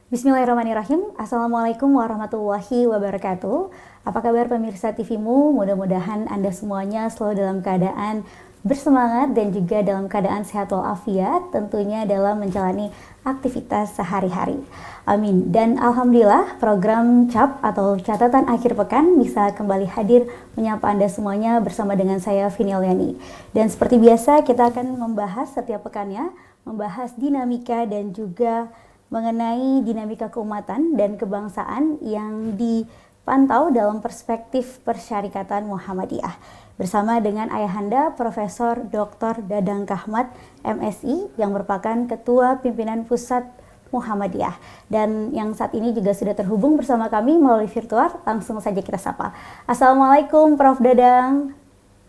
Bismillahirrahmanirrahim. Assalamualaikum warahmatullahi wabarakatuh. Apa kabar pemirsa TV-mu? Mudah-mudahan Anda semuanya selalu dalam keadaan bersemangat dan juga dalam keadaan sehat walafiat, tentunya dalam menjalani aktivitas sehari-hari. Amin. Dan Alhamdulillah program CAP atau Catatan Akhir Pekan bisa kembali hadir menyapa Anda semuanya bersama dengan saya Vini Alyani. Dan seperti biasa kita akan membahas setiap pekannya, membahas dinamika dan juga mengenai dinamika keumatan dan kebangsaan yang dipantau dalam perspektif Persyarikatan Muhammadiyah bersama dengan Ayahanda Profesor Dr. Dadang Kahmat MSI yang merupakan Ketua Pimpinan Pusat Muhammadiyah dan yang saat ini juga sudah terhubung bersama kami melalui virtual. Langsung saja kita sapa. Assalamualaikum Prof. Dadang.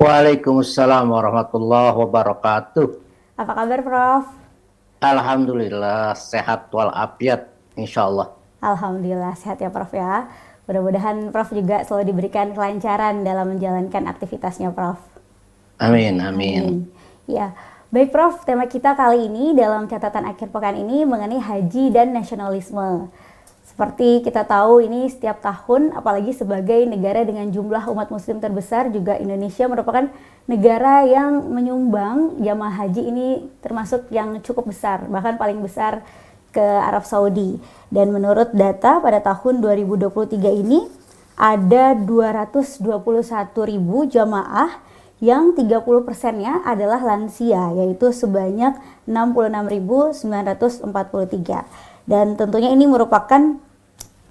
Waalaikumsalam warahmatullahi wabarakatuh. Apa kabar Prof? Alhamdulillah sehat walafiat insyaallah. Alhamdulillah sehat ya Prof ya. Mudah-mudahan Prof juga selalu diberikan kelancaran dalam menjalankan aktivitasnya Prof. Amin, amin. Amin. Ya, baik Prof, tema kita kali ini dalam catatan akhir pekan ini mengenai haji dan nasionalisme. Seperti kita tahu ini setiap tahun, apalagi sebagai negara dengan jumlah umat muslim terbesar, juga Indonesia merupakan negara yang menyumbang jamaah haji ini termasuk yang cukup besar, bahkan paling besar ke Arab Saudi. Dan menurut data pada tahun 2023 ini ada 221.000 jamaah yang 30%-nya adalah lansia, yaitu sebanyak 66.943. Dan tentunya ini merupakan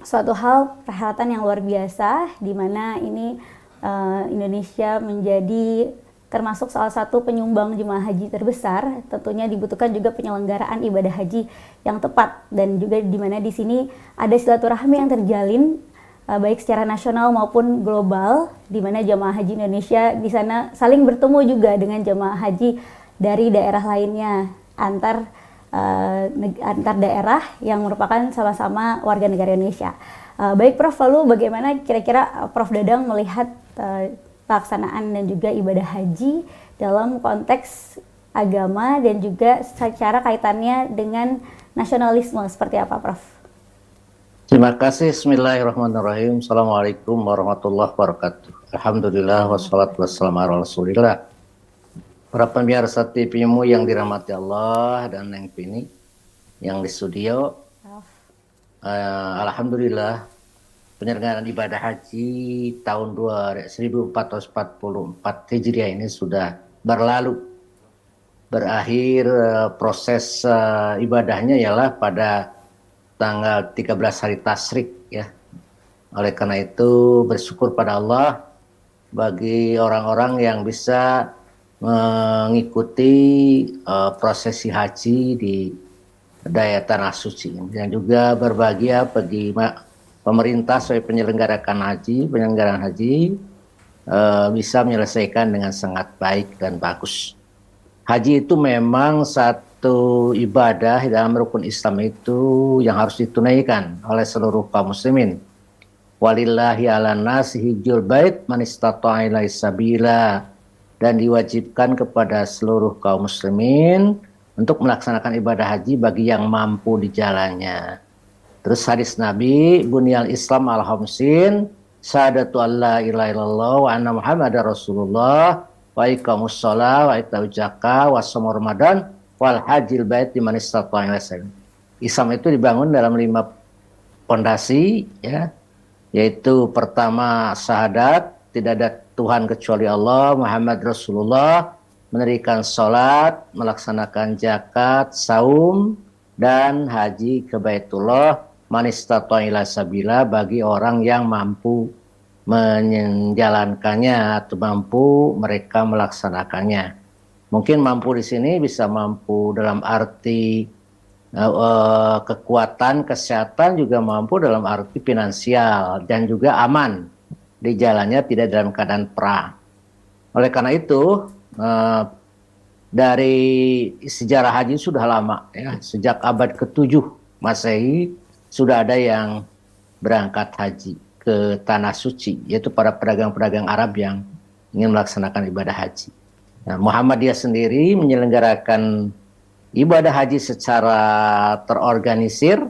suatu hal perhelatan yang luar biasa, di mana ini Indonesia menjadi termasuk salah satu penyumbang jemaah haji terbesar. Tentunya dibutuhkan juga penyelenggaraan ibadah haji yang tepat, dan juga di mana di sini ada silaturahmi yang terjalin baik secara nasional maupun global, di mana jemaah haji Indonesia di sana saling bertemu juga dengan jemaah haji dari daerah lainnya antar daerah yang merupakan sama-sama warga negara Indonesia. Baik Prof, lalu bagaimana kira-kira Prof Dadang melihat pelaksanaan dan juga ibadah haji dalam konteks agama dan juga secara kaitannya dengan nasionalisme seperti apa Prof? Terima kasih. Bismillahirrahmanirrahim. Assalamualaikum warahmatullahi wabarakatuh. Alhamdulillah wassalatu wassalamu ala Rasulillah. Para pemirsa TV-mu yang dirahmati Allah dan Neng Vini yang di studio, Alhamdulillah penyelenggaraan ibadah haji tahun 1444 Hijriah ini sudah berlalu. Berakhir proses ibadahnya ialah pada tanggal 13 hari Tasyrik ya. Oleh karena itu bersyukur pada Allah bagi orang-orang yang bisa mengikuti prosesi haji di daerah Tanah Suci, dan juga berbahagia bagi pemerintah sebagai penyelenggaraan haji bisa menyelesaikan dengan sangat baik dan bagus. Haji itu memang satu ibadah dalam rukun Islam itu yang harus ditunaikan oleh seluruh kaum muslimin. Walillahi 'alan nasi hijjul bait man istata'a ilaihi sabila, dan diwajibkan kepada seluruh kaum muslimin untuk melaksanakan ibadah haji bagi yang mampu di jalannya. Terus hadis Nabi, bunyal Islam ala khamsin, syahadatu alla ilaha illallah wa anna Muhammadar Rasulullah, wa iqamus shalah wa ita'uz zakah wa shaum Ramadan wal hajjil bait liman istata'a ilaihi sabila. Islam itu dibangun dalam 5 pondasi ya, yaitu pertama syahadat, tidak ada Tuhan kecuali Allah, Muhammad Rasulullah, mendirikan sholat, melaksanakan zakat, saum, dan haji ke Baitullah, man istata'a ilaihi sabila, bagi orang yang mampu menjalankannya atau mampu mereka melaksanakannya. Mungkin mampu di sini bisa mampu dalam arti kekuatan, kesehatan, juga mampu dalam arti finansial, dan juga aman di jalannya, tidak dalam keadaan perang. Oleh karena itu dari sejarah haji sudah lama ya, sejak abad ke-7 Masehi sudah ada yang berangkat haji ke Tanah Suci, yaitu para pedagang-pedagang Arab yang ingin melaksanakan ibadah haji. Nah, Muhammadiyah sendiri menyelenggarakan ibadah haji secara terorganisir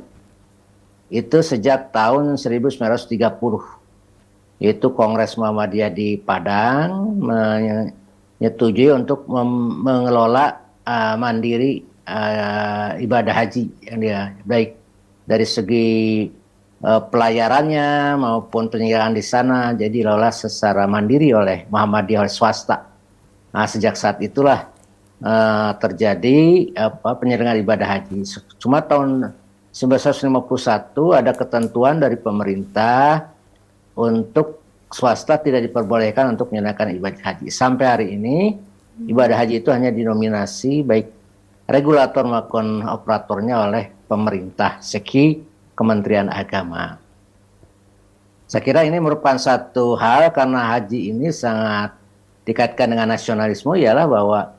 itu sejak tahun 1930. Yaitu Kongres Muhammadiyah di Padang menyetujui untuk mengelola mandiri ibadah haji yang dia baik dari segi pelayarannya maupun penyelenggaraan di sana, jadi dikelola secara mandiri oleh Muhammadiyah, oleh swasta. Nah, sejak saat itulah terjadi penyelenggaraan ibadah haji. Cuma tahun 1951 ada ketentuan dari pemerintah untuk swasta tidak diperbolehkan untuk menyelenggarakan ibadah haji. Sampai hari ini ibadah haji itu hanya dinominasi baik regulator maupun operatornya oleh pemerintah, seki Kementerian Agama. Saya kira ini merupakan satu hal karena haji ini sangat dikaitkan dengan nasionalisme, ialah bahwa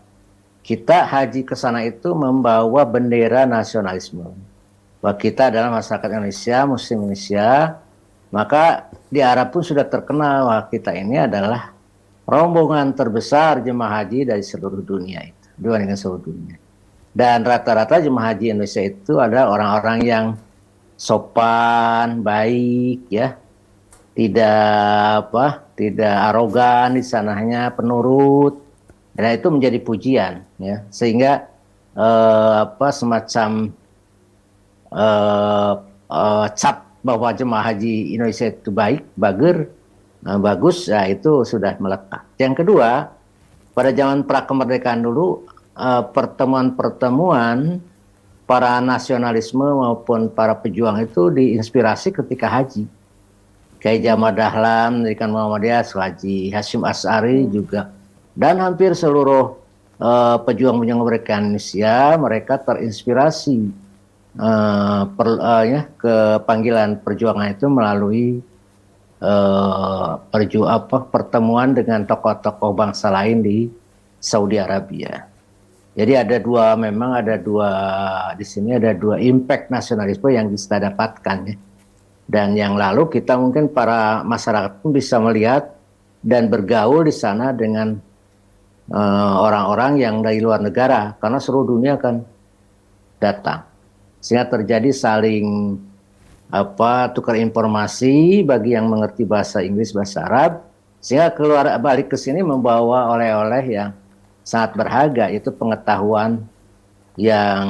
kita haji ke sana itu membawa bendera nasionalisme. Bahwa kita adalah masyarakat Indonesia, Muslim Indonesia, maka di Arab pun sudah terkenal bahwa kita ini adalah rombongan terbesar jemaah haji dari seluruh dunia itu, dibandingkan seluruh dunia. Dan rata-rata jemaah haji Indonesia itu adalah orang-orang yang sopan, baik, ya, tidak arogan di sananya, penurut, dan itu menjadi pujian, ya, sehingga semacam cap bahwa jemaah haji Indonesia itu baik, bagus, ya itu sudah melekat. Yang kedua, pada zaman pra kemerdekaan dulu, pertemuan-pertemuan para nasionalisme maupun para pejuang itu diinspirasi ketika haji. Kayak Jamal Dahlan, mendirikan Muhammadiyah, Haji Hashim Asy'ari juga, dan hampir seluruh pejuang-pejuang kemerdekaan Indonesia, mereka terinspirasi ke panggilan perjuangan itu melalui pertemuan dengan tokoh-tokoh bangsa lain di Saudi Arabia. Jadi memang ada dua di sini, ada dua impact nasionalisme yang bisa dapatkan, ya. Dan yang lalu kita mungkin para masyarakat pun bisa melihat dan bergaul di sana dengan orang-orang yang dari luar negara, karena seluruh dunia kan datang, sehingga terjadi saling tukar informasi bagi yang mengerti bahasa Inggris, bahasa Arab, sehingga keluar balik ke sini membawa oleh-oleh yang sangat berharga, itu pengetahuan yang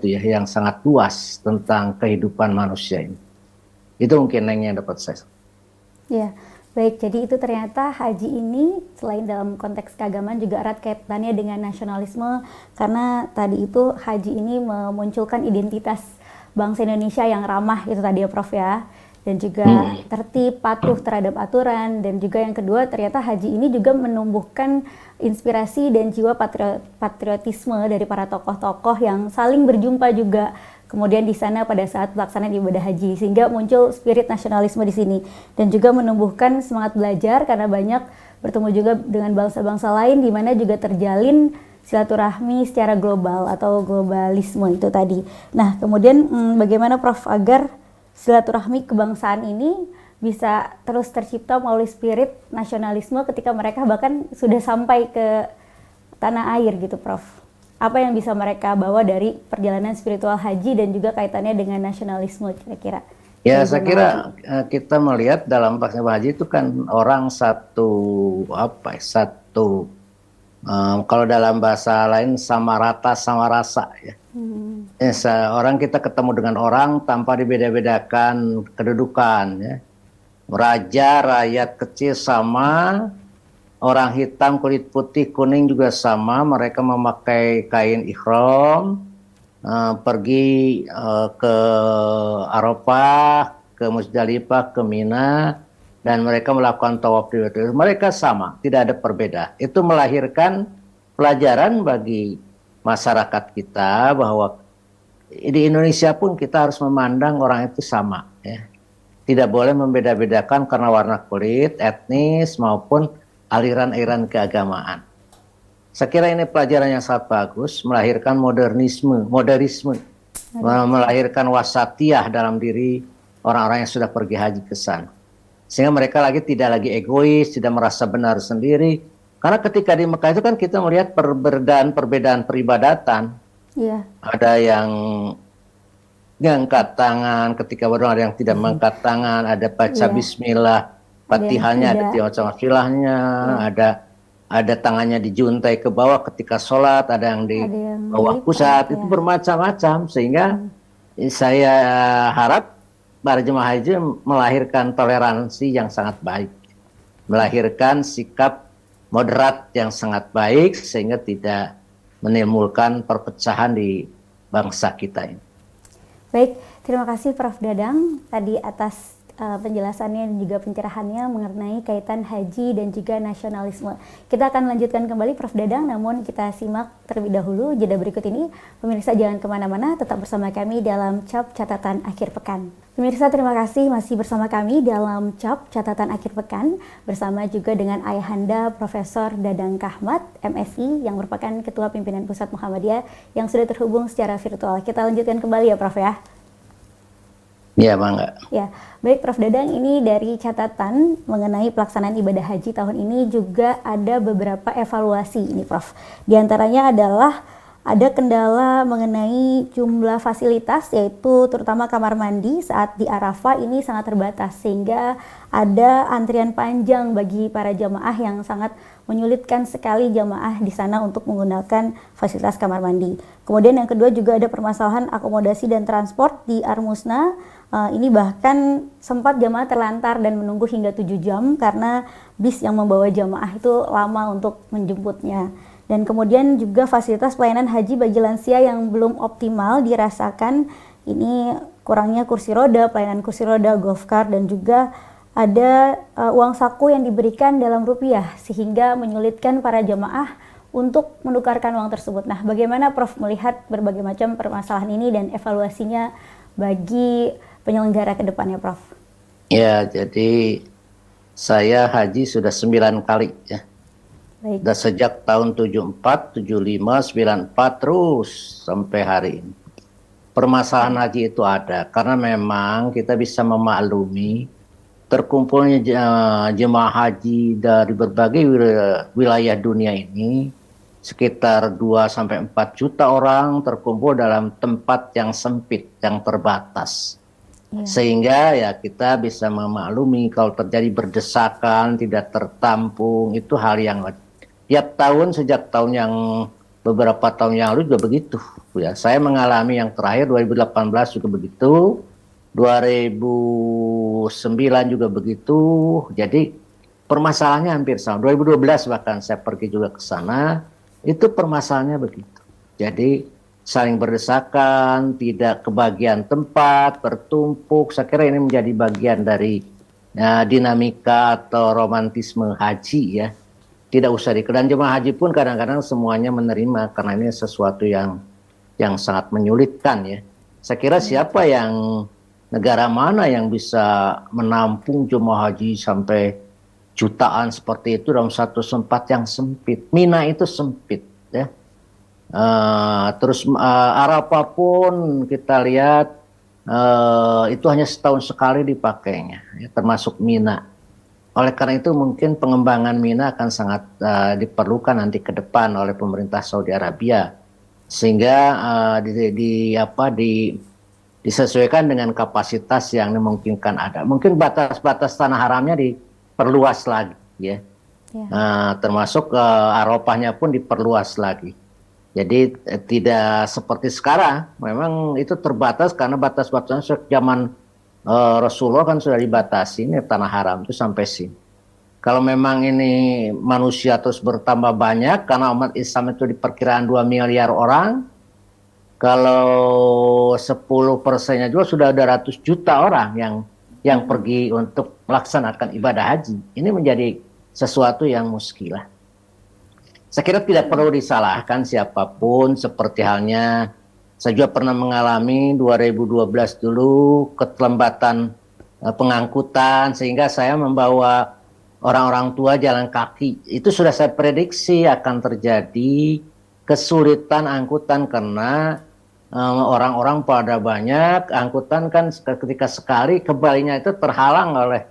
yang sangat luas tentang kehidupan manusia ini. Itu mungkin yang dapat saya. Ya, baik. Jadi itu ternyata haji ini selain dalam konteks keagamaan juga erat kaitannya dengan nasionalisme, karena tadi itu haji ini memunculkan identitas bangsa Indonesia yang ramah, itu tadi ya Prof ya, dan juga tertib, patuh terhadap aturan, dan juga yang kedua ternyata haji ini juga menumbuhkan inspirasi dan jiwa patriotisme dari para tokoh-tokoh yang saling berjumpa juga kemudian di sana pada saat pelaksanaan ibadah haji, sehingga muncul spirit nasionalisme di sini, dan juga menumbuhkan semangat belajar karena banyak bertemu juga dengan bangsa-bangsa lain, di mana juga terjalin silaturahmi secara global atau globalisme itu tadi. Nah, kemudian bagaimana Prof agar silaturahmi kebangsaan ini bisa terus tercipta melalui spirit nasionalisme ketika mereka bahkan sudah sampai ke tanah air gitu Prof? Apa yang bisa mereka bawa dari perjalanan spiritual haji dan juga kaitannya dengan nasionalisme kira-kira? Ya, saya kira kita melihat dalam pelaksanaan haji itu kan orang kalau dalam bahasa lain sama rata sama rasa, ya. Orang kita ketemu dengan orang tanpa dibeda-bedakan kedudukan, ya. Raja, rakyat kecil sama, orang hitam, kulit putih, kuning juga sama. Mereka memakai kain ihram, pergi ke Arafah, ke Musdalifah, ke Mina, dan mereka melakukan tawaf di Baitul. Mereka sama, tidak ada perbedaan. Itu melahirkan pelajaran bagi masyarakat kita bahwa di Indonesia pun kita harus memandang orang itu sama, ya. Tidak boleh membeda-bedakan karena warna kulit, etnis, maupun aliran-aliran keagamaan. Saya kira ini pelajaran yang sangat bagus, melahirkan modernisme, melahirkan wasatiyah dalam diri orang-orang yang sudah pergi haji ke sana. Sehingga mereka tidak lagi egois, tidak merasa benar sendiri. Karena ketika di Mekah itu kan kita melihat perbedaan peribadatan. Iya. Ada yang ngangkat tangan, ketika ada yang tidak mengangkat tangan, ada baca Iya, bismillah, ada yang Fatihahnya, ada tidak. tilawatul filahnya, Ya, ada tangannya dijuntai ke bawah ketika sholat, ada yang di ada yang bawah dilipat pusat, itu ya. bermacam-macam, sehingga saya harap para jemaah haji melahirkan toleransi yang sangat baik, melahirkan sikap moderat yang sangat baik, sehingga tidak menimbulkan perpecahan di bangsa kita ini. Baik, terima kasih Prof. Dadang tadi atas penjelasannya dan juga pencerahannya mengenai kaitan haji dan juga nasionalisme. Kita akan lanjutkan kembali Prof. Dadang, namun kita simak terlebih dahulu jeda berikut ini. Pemirsa jangan kemana-mana, tetap bersama kami dalam CAP Catatan Akhir Pekan. Pemirsa terima kasih masih bersama kami dalam CAP Catatan Akhir Pekan bersama juga dengan Ayahanda Profesor Dadang Kahmat MSI yang merupakan Ketua Pimpinan Pusat Muhammadiyah yang sudah terhubung secara virtual. Kita lanjutkan kembali ya Prof ya. Ya, Bangga. Ya, baik Prof. Dadang, ini dari catatan mengenai pelaksanaan ibadah haji tahun ini juga ada beberapa evaluasi ini Prof. Di antaranya adalah ada kendala mengenai jumlah fasilitas, yaitu terutama kamar mandi saat di Arafah ini sangat terbatas sehingga ada antrian panjang bagi para jamaah yang sangat menyulitkan sekali jamaah di sana untuk menggunakan fasilitas kamar mandi. Kemudian yang kedua juga ada permasalahan akomodasi dan transport di Armusna. Ini bahkan sempat jamaah terlantar dan menunggu hingga 7 jam karena bis yang membawa jamaah itu lama untuk menjemputnya. Dan kemudian juga fasilitas pelayanan haji bagi lansia yang belum optimal dirasakan. Ini kurangnya kursi roda, pelayanan kursi roda, golf car, dan juga ada uang saku yang diberikan dalam rupiah sehingga menyulitkan para jamaah untuk menukarkan uang tersebut. Nah, bagaimana Prof melihat berbagai macam permasalahan ini dan evaluasinya bagi penyelenggara ke depannya, Prof? Ya, jadi saya haji sudah 9 kali ya. Baik. Sudah sejak tahun 74, 75, 94 terus sampai hari ini. Permasalahan haji itu ada karena memang kita bisa memaklumi terkumpulnya jemaah haji dari berbagai wilayah dunia ini, sekitar 2 sampai 4 juta orang terkumpul dalam tempat yang sempit, yang terbatas. Sehingga ya kita bisa memaklumi kalau terjadi berdesakan, tidak tertampung, itu hal yang tiap tahun sejak tahun yang beberapa tahun yang lalu juga begitu. Ya, saya mengalami yang terakhir 2018 juga begitu, 2009 juga begitu. Jadi permasalahannya hampir sama. 2012 bahkan saya pergi juga ke sana, itu permasalahannya begitu. Jadi saling berdesakan, tidak kebagian tempat, bertumpuk. Saya kira ini menjadi bagian dari dinamika atau romantisme haji ya. Tidak usah dan jemaah haji pun kadang-kadang semuanya menerima karena ini sesuatu yang sangat menyulitkan ya. Saya kira siapa yang negara mana yang bisa menampung jemaah haji sampai jutaan seperti itu dalam satu tempat yang sempit. Mina itu sempit ya. Terus Arafah pun kita lihat itu hanya setahun sekali dipakainya, ya, termasuk Mina. Oleh karena itu mungkin pengembangan Mina akan sangat diperlukan nanti ke depan oleh pemerintah Saudi Arabia, sehingga disesuaikan dengan kapasitas yang memungkinkan ada. Mungkin batas-batas tanah haramnya diperluas lagi, ya. Termasuk Arafahnya pun diperluas lagi. Jadi tidak seperti sekarang, memang itu terbatas karena batas-batasnya sejak zaman Rasulullah kan sudah dibatasi, ini tanah haram itu sampai sini. Kalau memang ini manusia terus bertambah banyak, karena umat Islam itu diperkiraan 2 miliar orang, kalau 10%-nya juga sudah ada ratus juta orang yang pergi untuk melaksanakan ibadah haji. Ini menjadi sesuatu yang muskilah. Saya kira tidak perlu disalahkan siapapun, seperti halnya saya juga pernah mengalami 2012 dulu keterlambatan pengangkutan sehingga saya membawa orang-orang tua jalan kaki. Itu sudah saya prediksi akan terjadi kesulitan angkutan karena orang-orang pada banyak, angkutan kan ketika sekali kembalinya itu terhalang oleh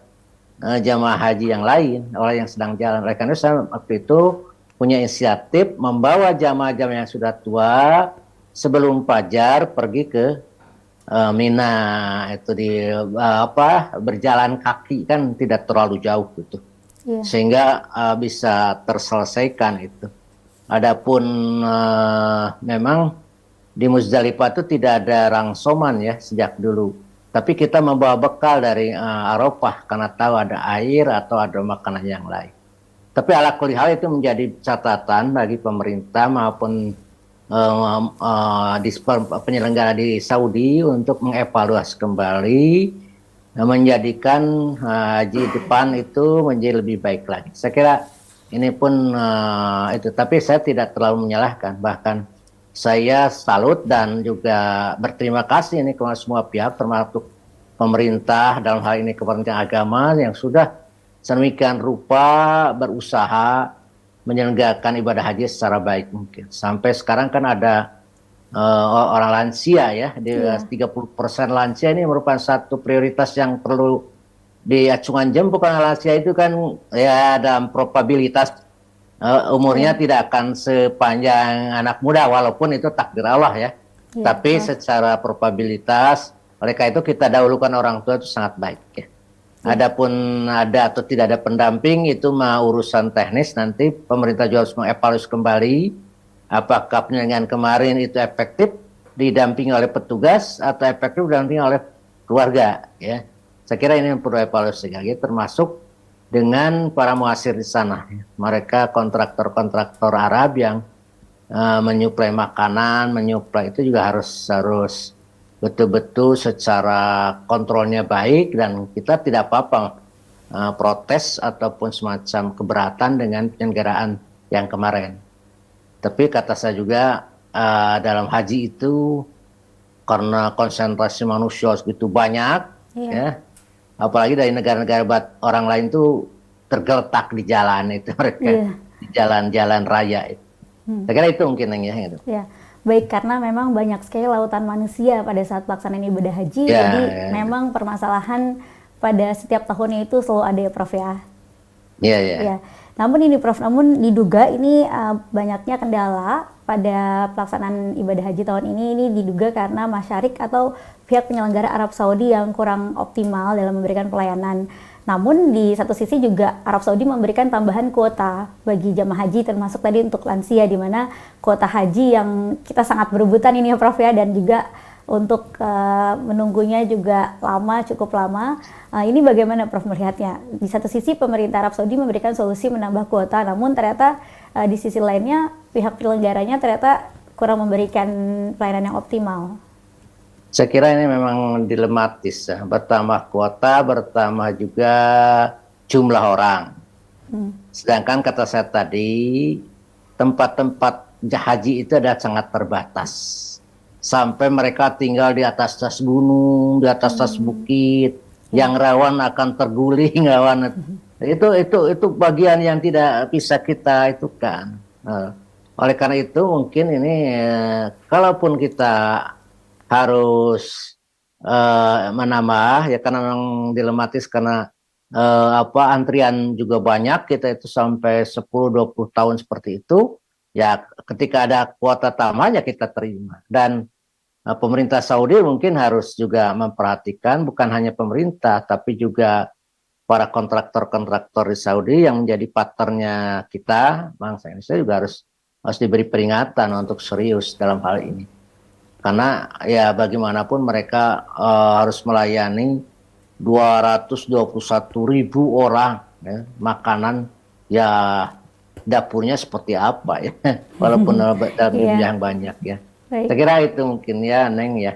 jamaah haji yang lain, oleh yang sedang jalan. Oleh karena saya waktu itu punya inisiatif membawa jamaah-jamaah yang sudah tua sebelum fajar pergi ke Mina itu berjalan kaki kan tidak terlalu jauh gitu, Iya. sehingga bisa terselesaikan itu. Adapun memang di Muzdalifah itu tidak ada rangsoman ya sejak dulu. Tapi kita membawa bekal dari Arafah karena tahu ada air atau ada makanan yang lain. Tapi ala kulli hal itu menjadi catatan bagi pemerintah maupun penyelenggara di Saudi untuk mengevaluasi kembali, menjadikan haji depan itu menjadi lebih baik lagi. Saya kira ini pun itu, tapi saya tidak terlalu menyalahkan. Bahkan saya salut dan juga berterima kasih ini kepada semua pihak, termasuk pemerintah dalam hal ini Kementerian Agama yang sudah sedemikian rupa berusaha menyelenggarakan ibadah haji secara baik mungkin. Sampai sekarang kan ada orang lansia ya, di 30% lansia ini merupakan satu prioritas yang perlu diacungan jempol, karena lansia itu kan ya dalam probabilitas umurnya tidak akan sepanjang anak muda, walaupun itu takdir Allah ya. Tapi secara probabilitas, oleh karena itu kita dahulukan orang tua itu sangat baik ya. Adapun ada atau tidak ada pendamping itu mah urusan teknis, nanti pemerintah juga harus mengevaluasi kembali apakah penyelenggaraan kemarin itu efektif didampingi oleh petugas atau efektif didampingi oleh keluarga ya. Saya kira ini perlu evaluasi lagi, termasuk dengan para muasir di sana. Mereka kontraktor-kontraktor Arab yang menyuplai makanan, menyuplai itu juga harus betul-betul secara kontrolnya baik, dan kita tidak apa-apa protes ataupun semacam keberatan dengan penyelenggaraan yang kemarin. Tapi kata saya juga dalam haji itu karena konsentrasi manusia segitu banyak, ya, apalagi dari negara-negara orang lain tuh tergeletak di jalan itu mereka, di jalan-jalan raya itu. Saya kira itu mungkin ya. Gitu. Ya. Baik, karena memang banyak sekali lautan manusia pada saat pelaksanaan ibadah haji, jadi memang permasalahan pada setiap tahunnya itu selalu ada ya Prof ya. Ya. Namun ini Prof, namun diduga ini banyaknya kendala pada pelaksanaan ibadah haji tahun ini diduga karena masyarakat atau pihak penyelenggara Arab Saudi yang kurang optimal dalam memberikan pelayanan. Namun di satu sisi juga Arab Saudi memberikan tambahan kuota bagi jamaah haji, termasuk tadi untuk lansia, di mana kuota haji yang kita sangat berebutan ini ya Prof ya, dan juga untuk menunggunya juga lama, cukup lama. Ini bagaimana Prof melihatnya? Di satu sisi pemerintah Arab Saudi memberikan solusi menambah kuota, namun ternyata di sisi lainnya pihak penyelenggaranya ternyata kurang memberikan pelayanan yang optimal. Saya kira ini memang dilematis ya. Bertambah kuota, bertambah juga jumlah orang. Sedangkan kata saya tadi, tempat-tempat haji itu ada sangat terbatas. Sampai mereka tinggal di atas gunung, di atas bukit, yang rawan akan terguling, rawan. Itu bagian yang tidak bisa kita itukan. Oleh karena itu mungkin ini, kalaupun kita harus menambah ya, karena memang dilematis, karena antrian juga banyak, kita itu sampai 10-20 tahun seperti itu ya. Ketika ada kuota tambahan ya kita terima, dan pemerintah Saudi mungkin harus juga memperhatikan, bukan hanya pemerintah tapi juga para kontraktor-kontraktor di Saudi yang menjadi partnernya kita, bangsa Indonesia juga harus diberi peringatan untuk serius dalam hal ini. Karena ya bagaimanapun mereka harus melayani 221.000 orang ya, makanan ya, dapurnya seperti apa ya, walaupun dalam jumlah yang banyak ya. Baik. Saya kira itu mungkin ya Neng ya.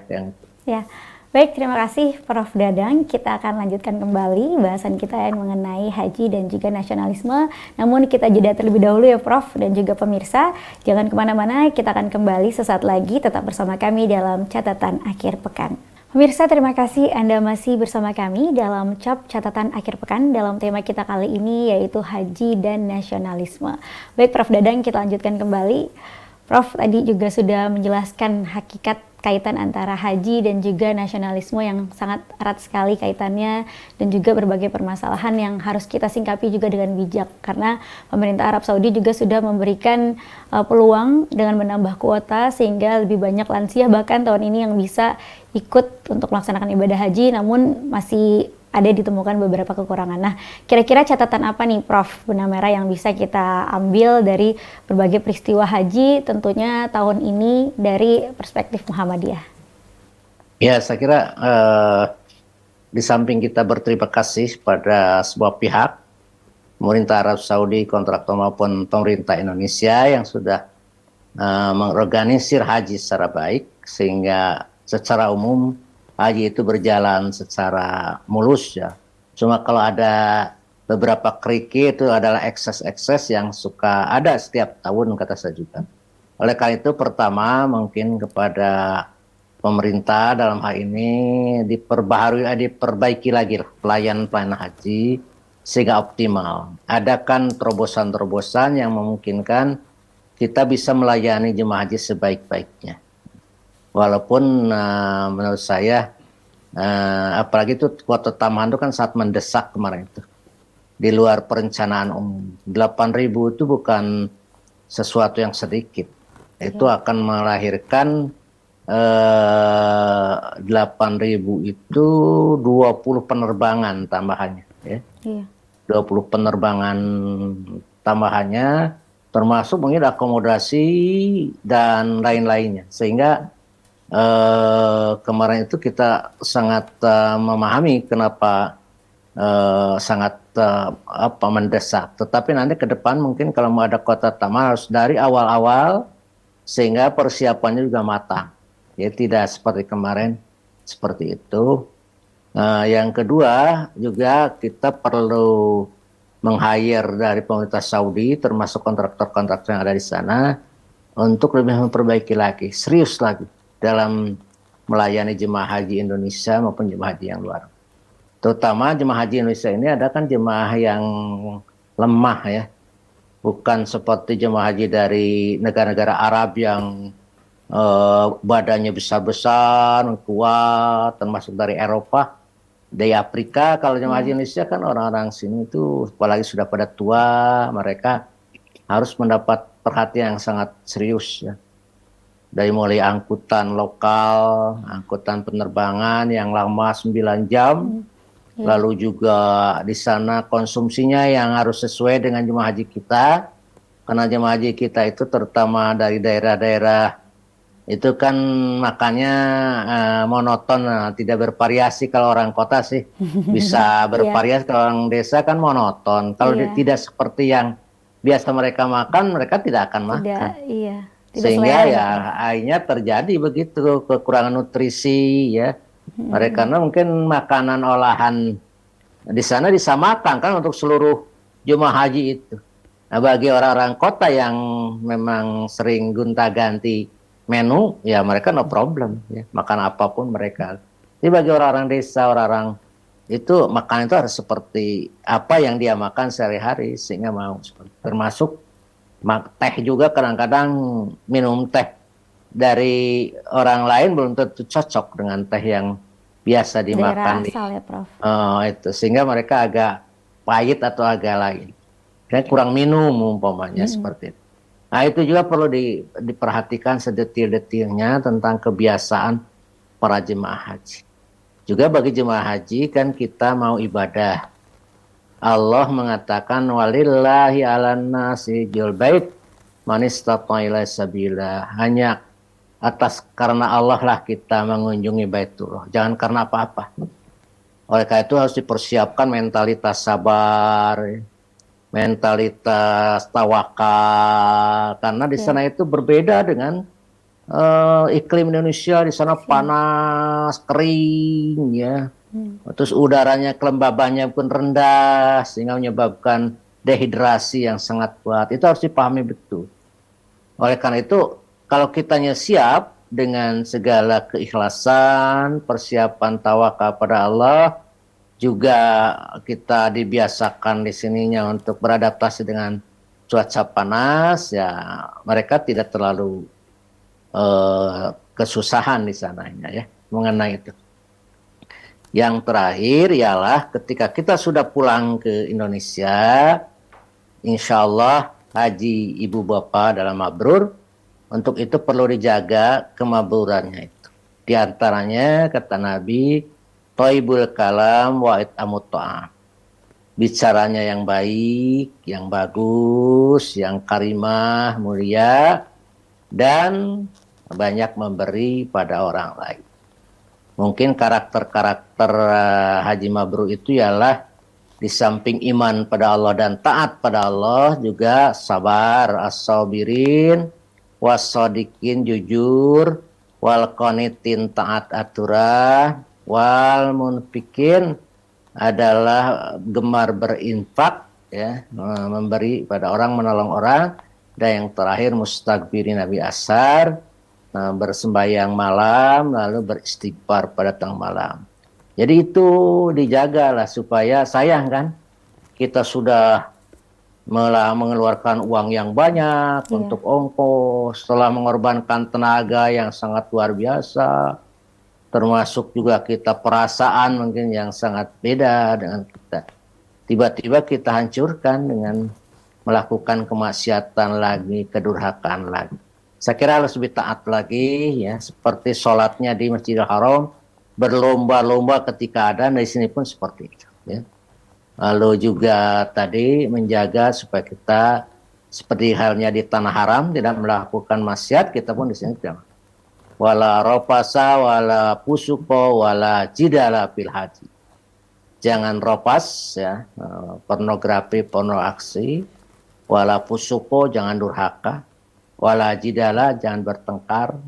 Ya. Baik, terima kasih Prof Dadang. Kita akan lanjutkan kembali bahasan kita yang mengenai haji dan juga nasionalisme. Namun kita jeda terlebih dahulu ya Prof dan juga pemirsa. Jangan kemana-mana, kita akan kembali sesaat lagi. Tetap bersama kami dalam Catatan Akhir Pekan. Pemirsa, terima kasih Anda masih bersama kami dalam Catatan Akhir Pekan dalam tema kita kali ini yaitu haji dan nasionalisme. Baik Prof Dadang, kita lanjutkan kembali. Prof tadi juga sudah menjelaskan hakikat kaitan antara haji dan juga nasionalisme yang sangat erat sekali kaitannya, dan juga berbagai permasalahan yang harus kita singkapi juga dengan bijak, karena pemerintah Arab Saudi juga sudah memberikan peluang dengan menambah kuota sehingga lebih banyak lansia bahkan tahun ini yang bisa ikut untuk melaksanakan ibadah haji, namun masih ada ditemukan beberapa kekurangan. Nah, kira-kira catatan apa nih Prof benang merah yang bisa kita ambil dari berbagai peristiwa haji tentunya tahun ini dari perspektif Muhammadiyah? Ya, saya kira di samping kita berterima kasih pada sebuah pihak, pemerintah Arab Saudi, kontraktor maupun pemerintah Indonesia yang sudah mengorganisir haji secara baik, sehingga secara umum haji itu berjalan secara mulus ya. Cuma kalau ada beberapa kerikil itu adalah ekses-ekses yang suka ada setiap tahun kata saya juga. Oleh karena itu pertama mungkin kepada pemerintah dalam hal ini diperbaharui, diperbaiki lagi pelayanan haji sehingga optimal. Adakan terobosan-terobosan yang memungkinkan kita bisa melayani jemaah haji sebaik-baiknya. Walaupun menurut saya apalagi itu kuota tambahan itu kan sangat mendesak kemarin itu. Di luar perencanaan umum. 8.000 itu bukan sesuatu yang sedikit. Itu akan melahirkan 8.000 itu 20 penerbangan tambahannya ya. 20 penerbangan tambahannya termasuk mungkin akomodasi dan lain-lainnya, sehingga kemarin itu kita sangat memahami kenapa sangat mendesak. Tetapi nanti ke depan mungkin kalau mau ada kota tambahan harus dari awal-awal sehingga persiapannya juga matang. Ya tidak seperti kemarin seperti itu. Yang kedua juga kita perlu meng-hire dari pemerintah Saudi termasuk kontraktor-kontraktor yang ada di sana untuk lebih memperbaiki lagi, serius lagi dalam melayani jemaah haji Indonesia maupun jemaah haji yang luar. Terutama jemaah haji Indonesia ini ada kan jemaah yang lemah ya. Bukan seperti jemaah haji dari negara-negara Arab yang badannya besar-besar, kuat, termasuk dari Eropa. Dari Afrika, kalau jemaah haji Indonesia kan orang-orang sini itu apalagi sudah pada tua, mereka harus mendapat perhatian yang sangat serius ya. Dari mulai angkutan lokal, angkutan penerbangan yang lama 9 jam, lalu juga di sana konsumsinya yang harus sesuai dengan jemaah haji kita, karena jemaah haji kita itu terutama dari daerah-daerah itu kan makannya monoton, tidak bervariasi. Kalau orang kota sih bisa bervariasi, kalau orang desa kan monoton. Kalau tidak seperti yang biasa mereka makan, mereka tidak akan makan. Sehingga ya akhirnya terjadi begitu kekurangan nutrisi ya. Mereka karena mungkin makanan olahan di sana disamakan kan untuk seluruh jemaah haji itu. Nah, bagi orang-orang kota yang memang sering gonta-ganti menu, ya mereka no problem ya, makan apapun mereka. Jadi bagi orang-orang desa, orang-orang itu makan itu harus seperti apa yang dia makan sehari-hari sehingga mau termasuk teh juga. Kadang-kadang minum teh dari orang lain belum tentu cocok dengan teh yang biasa dimakan di asal ya, Prof. Itu sehingga mereka agak pahit atau agak lain, dan kurang minum umpamanya seperti itu. Nah itu juga perlu diperhatikan sedetil-detilnya tentang kebiasaan para jemaah haji. Juga bagi jemaah haji kan kita mau ibadah. Allah mengatakan walillahi 'alan nasi hijjul bait man istata'a ilaihi sabila. Hanya atas karena Allah lah kita mengunjungi Baitullah, jangan karena apa-apa. Oleh karena itu harus dipersiapkan mentalitas sabar, mentalitas tawakal, karena di sana itu berbeda dengan iklim Indonesia. Di sana panas, kering ya. Terus udaranya, kelembabannya pun rendah sehingga menyebabkan dehidrasi yang sangat kuat. Itu harus dipahami betul. Oleh karena itu kalau kitanya siap dengan segala keikhlasan, persiapan tawakal pada Allah, juga kita dibiasakan di sininya untuk beradaptasi dengan cuaca panas, ya mereka tidak terlalu kesusahan di sananya ya mengenai itu. Yang terakhir ialah ketika kita sudah pulang ke Indonesia, insya Allah haji ibu bapak dalam mabrur, untuk itu perlu dijaga kemabrurannya itu. Di antaranya kata Nabi, Thaibul kalam wa it'amut ta'am. Bicaranya yang baik, yang bagus, yang karimah, mulia, dan banyak memberi pada orang lain. Mungkin karakter-karakter haji mabrur itu ialah di samping iman pada Allah dan taat pada Allah, juga sabar, as-sabirin, was-sadiqin, jujur, wal qanitin, taat aturan, wal munfikin, adalah gemar berinfak, ya, memberi pada orang, menolong orang, dan yang terakhir mustagbirin nabi asar, bersembahyang malam lalu beristighfar pada tengah malam. Jadi itu dijagalah supaya, sayang kan kita sudah mengeluarkan uang yang banyak untuk ongkos, setelah mengorbankan tenaga yang sangat luar biasa, termasuk juga kita perasaan mungkin yang sangat beda dengan kita. Tiba-tiba kita hancurkan dengan melakukan kemaksiatan lagi, kedurhakaan lagi. Saya kira harus lebih taat lagi, ya, seperti sholatnya di Masjidil Haram, berlomba-lomba ketika ada, di sini pun seperti itu. Ya. Lalu juga tadi menjaga supaya kita seperti halnya di tanah haram tidak melakukan maksiat, kita pun di sini tidak. Wala ropasa, wala pusuko, wala jidala fil haji. Jangan ropas, ya, pornografi, pornoaksi, wala pusuko, jangan durhaka. Wala jidala, jangan bertengkar,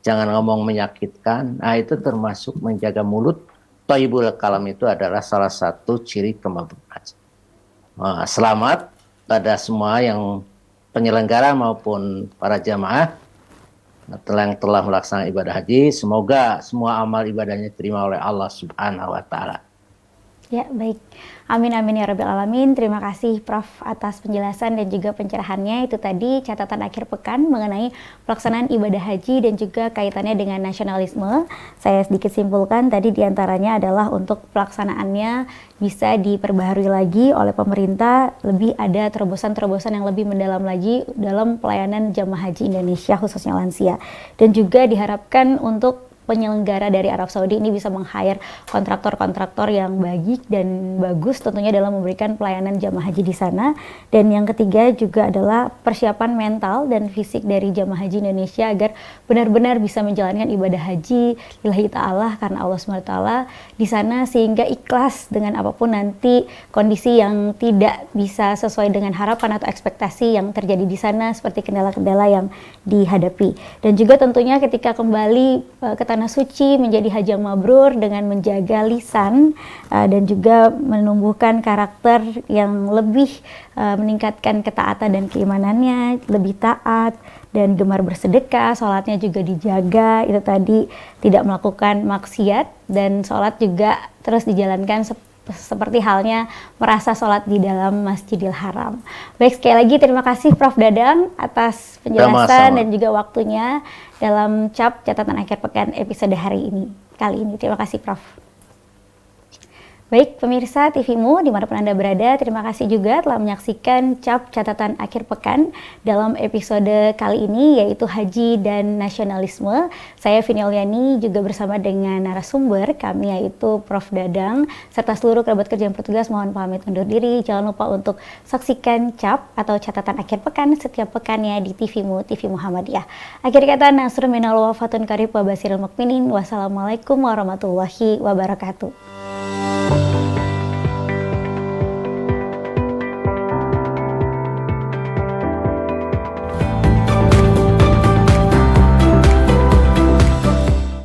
jangan ngomong menyakitkan. Nah, itu termasuk menjaga mulut. Thaibul kalam itu adalah salah satu ciri kemabruran. Selamat pada semua yang penyelenggara maupun para jamaah yang telah melaksanakan ibadah haji. Semoga semua amal ibadahnya diterima oleh Allah Subhanahu wa Ta'ala. Ya, baik. Amin amin ya rabbil alamin. Terima kasih Prof atas penjelasan dan juga pencerahannya. Itu tadi catatan akhir pekan mengenai pelaksanaan ibadah haji dan juga kaitannya dengan nasionalisme. Saya sedikit simpulkan tadi diantaranya adalah untuk pelaksanaannya bisa diperbaharui lagi oleh pemerintah, lebih ada terobosan-terobosan yang lebih mendalam lagi dalam pelayanan jamaah haji Indonesia khususnya lansia. Dan juga diharapkan untuk penyelenggara dari Arab Saudi ini bisa meng-hire kontraktor-kontraktor yang baik dan bagus tentunya dalam memberikan pelayanan jamaah haji di sana. Dan yang ketiga juga adalah persiapan mental dan fisik dari jamaah haji Indonesia agar benar-benar bisa menjalankan ibadah haji lillahi ta'ala karena Allah SWT di sana, sehingga ikhlas dengan apapun nanti kondisi yang tidak bisa sesuai dengan harapan atau ekspektasi yang terjadi di sana, seperti kendala-kendala yang dihadapi. Dan juga tentunya ketika kembali ke tanah suci menjadi haji yang mabrur dengan menjaga lisan dan juga menumbuhkan karakter yang lebih meningkatkan ketaatan dan keimanannya, lebih taat dan gemar bersedekah, sholatnya juga dijaga, itu tadi tidak melakukan maksiat, dan sholat juga terus dijalankan seperti halnya merasa sholat di dalam Masjidil Haram. Baik, sekali lagi terima kasih Prof Dadang atas penjelasan dan juga waktunya dalam CAP Catatan Akhir Pekan episode kali ini. Terima kasih Prof. Baik, pemirsa TVMU dimanapun Anda berada, terima kasih juga telah menyaksikan CAP Catatan Akhir Pekan dalam episode kali ini, yaitu Haji dan Nasionalisme. Saya Vini Oliani juga bersama dengan narasumber kami, yaitu Prof Dadang, serta seluruh kerabat kerja yang bertugas mohon pamit undur diri. Jangan lupa untuk saksikan CAP atau Catatan Akhir Pekan setiap pekannya di TVMU, TV Muhammadiyah. Akhir kata, nasrun minal wafatun karib wa basirul mukminin. Wassalamualaikum warahmatullahi wabarakatuh.